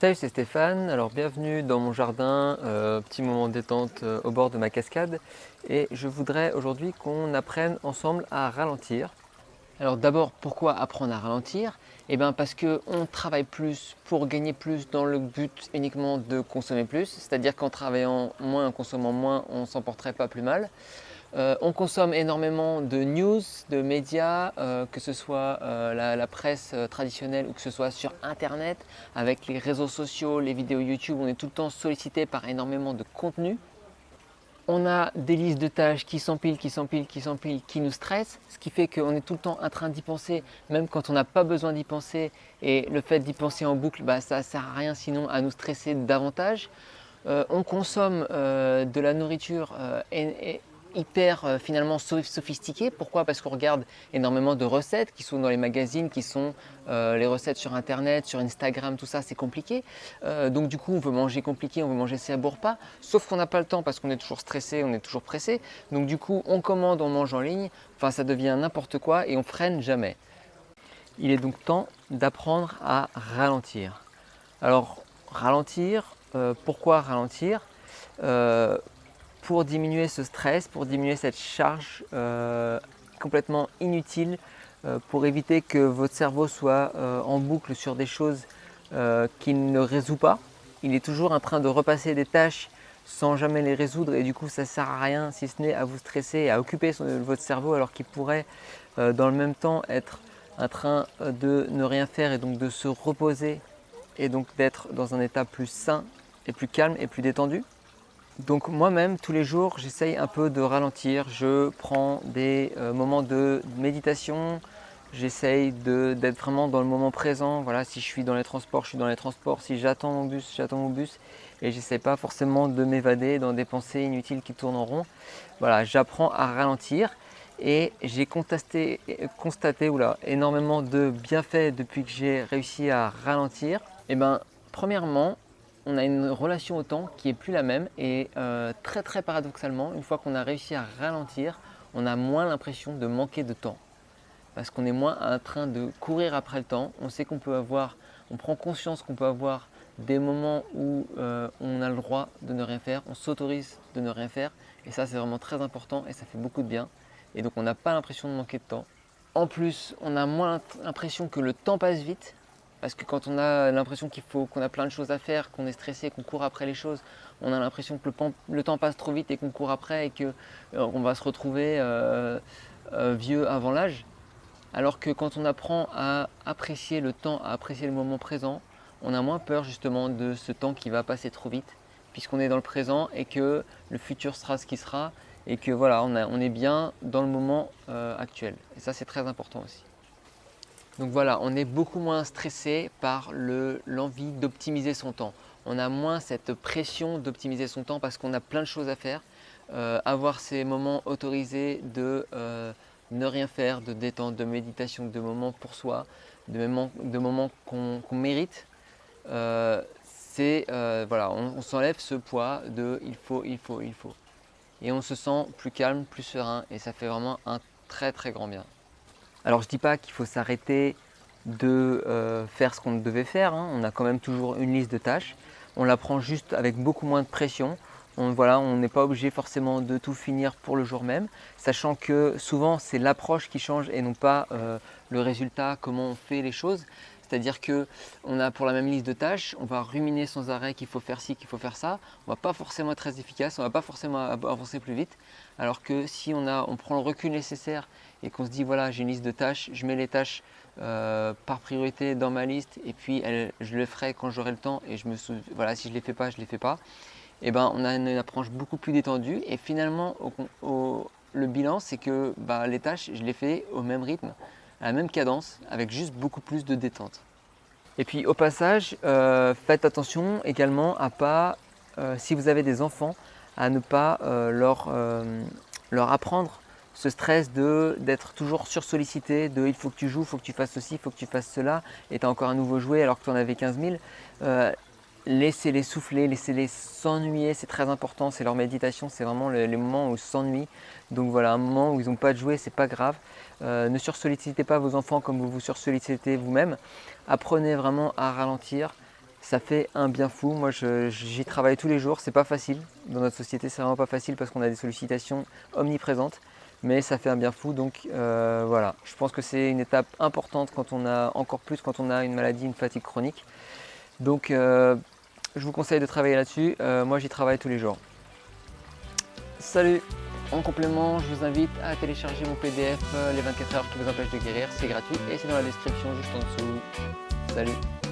Salut, c'est Stéphane. Alors bienvenue dans mon jardin, petit moment de détente au bord de ma cascade. Et je voudrais aujourd'hui qu'on apprenne ensemble à ralentir. Alors d'abord, pourquoi apprendre à ralentir? Eh bien parce qu'on travaille plus pour gagner plus dans le but uniquement de consommer plus. C'est-à-dire qu'en travaillant moins, en consommant moins, on s'en porterait pas plus mal. On consomme énormément de news, de médias, que ce soit la presse traditionnelle ou que ce soit sur Internet, avec les réseaux sociaux, les vidéos YouTube, on est tout le temps sollicité par énormément de contenu. On a des listes de tâches qui s'empilent, qui s'empilent, qui s'empilent, qui nous stressent, ce qui fait qu'on est tout le temps en train d'y penser, même quand on n'a pas besoin d'y penser. Et le fait d'y penser en boucle, ça ne sert à rien sinon à nous stresser davantage. On consomme de la nourriture hyper finalement sophistiquée. Pourquoi? Parce qu'on regarde énormément de recettes qui sont dans les magazines, qui sont les recettes sur Internet, sur Instagram, tout ça, c'est compliqué. Donc du coup, on veut manger compliqué, on veut manger ses beaux repas, sauf qu'on n'a pas le temps parce qu'on est toujours stressé, on est toujours pressé. Donc du coup, on commande, on mange en ligne, enfin ça devient n'importe quoi et on freine jamais. Il est donc temps d'apprendre à ralentir. Alors, ralentir, pourquoi ralentir? Euh, pour diminuer ce stress, pour diminuer cette charge complètement inutile, pour éviter que votre cerveau soit en boucle sur des choses qu'il ne résout pas. Il est toujours en train de repasser des tâches sans jamais les résoudre et du coup ça ne sert à rien si ce n'est à vous stresser et à occuper votre cerveau alors qu'il pourrait dans le même temps être en train de ne rien faire et donc de se reposer et donc d'être dans un état plus sain et plus calme et plus détendu. Donc moi-même, tous les jours, j'essaye un peu de ralentir. Je prends des moments de méditation. J'essaye d'être vraiment dans le moment présent. Voilà, si je suis dans les transports, je suis dans les transports. Si j'attends mon bus, j'attends mon bus. Et j'essaie pas forcément de m'évader dans des pensées inutiles qui tournent en rond. Voilà, j'apprends à ralentir. Et j'ai constaté énormément de bienfaits depuis que j'ai réussi à ralentir. Et premièrement, on a une relation au temps qui est plus la même et très paradoxalement, une fois qu'on a réussi à ralentir, on a moins l'impression de manquer de temps parce qu'on est moins en train de courir après le temps. On sait on prend conscience qu'on peut avoir des moments où on a le droit de ne rien faire, on s'autorise de ne rien faire et ça c'est vraiment très important et ça fait beaucoup de bien et donc on n'a pas l'impression de manquer de temps. En plus, on a moins l'impression que le temps passe vite. Parce que quand on a l'impression qu'on a plein de choses à faire, qu'on est stressé, qu'on court après les choses, on a l'impression que le temps passe trop vite et qu'on court après et qu'on va se retrouver vieux avant l'âge. Alors que quand on apprend à apprécier le temps, à apprécier le moment présent, on a moins peur justement de ce temps qui va passer trop vite, puisqu'on est dans le présent et que le futur sera ce qui sera et que voilà, on est bien dans le moment actuel. Et ça, c'est très important aussi. Donc voilà, on est beaucoup moins stressé par l'envie d'optimiser son temps. On a moins cette pression d'optimiser son temps parce qu'on a plein de choses à faire. Avoir ces moments autorisés de ne rien faire, de détente, de méditation, de moments pour soi, de moments qu'on mérite, voilà, on s'enlève ce poids de il faut, il faut, il faut. Et on se sent plus calme, plus serein et ça fait vraiment un très grand bien. Alors je ne dis pas qu'il faut s'arrêter de faire ce qu'on devait faire, hein. On a quand même toujours une liste de tâches. On la prend juste avec beaucoup moins de pression. On n'est pas obligé forcément de tout finir pour le jour même, sachant que souvent c'est l'approche qui change et non pas le résultat, comment on fait les choses. C'est-à-dire que on a pour la même liste de tâches, on va ruminer sans arrêt qu'il faut faire ci, qu'il faut faire ça. On ne va pas forcément être très efficace, on ne va pas forcément avancer plus vite. Alors que si on prend le recul nécessaire et qu'on se dit voilà, j'ai une liste de tâches, je mets les tâches par priorité dans ma liste et puis je le ferai quand j'aurai le temps et voilà, si je ne les fais pas, je ne les fais pas. Et on a une approche beaucoup plus détendue et finalement le bilan c'est que les tâches je les fais au même rythme, à la même cadence, avec juste beaucoup plus de détente. Et puis au passage, faites attention également à pas, si vous avez des enfants, à ne pas leur apprendre ce stress d'être toujours sursollicité, de il faut que tu joues, il faut que tu fasses ceci, il faut que tu fasses cela, et tu as encore un nouveau jouet alors que tu en avais 15 000. Laissez-les souffler, laissez-les s'ennuyer, c'est très important, c'est leur méditation, c'est vraiment les moments où ils s'ennuient. Donc voilà, un moment où ils n'ont pas de jouer, c'est pas grave. Ne sursollicitez pas vos enfants comme vous vous sursollicitez vous-même. Apprenez vraiment à ralentir ça fait un bien fou. Moi, j'y travaille tous les jours. C'est pas facile. Dans notre société, c'est vraiment pas facile parce qu'on a des sollicitations omniprésentes. Mais ça fait un bien fou. Donc voilà, je pense que c'est une étape importante quand on a, encore plus quand on a une maladie, une fatigue chronique. Donc je vous conseille de travailler là-dessus. Moi, j'y travaille tous les jours. Salut! En complément, je vous invite à télécharger mon PDF Les 24 heures qui vous empêchent de guérir. C'est gratuit et c'est dans la description juste en dessous. Salut!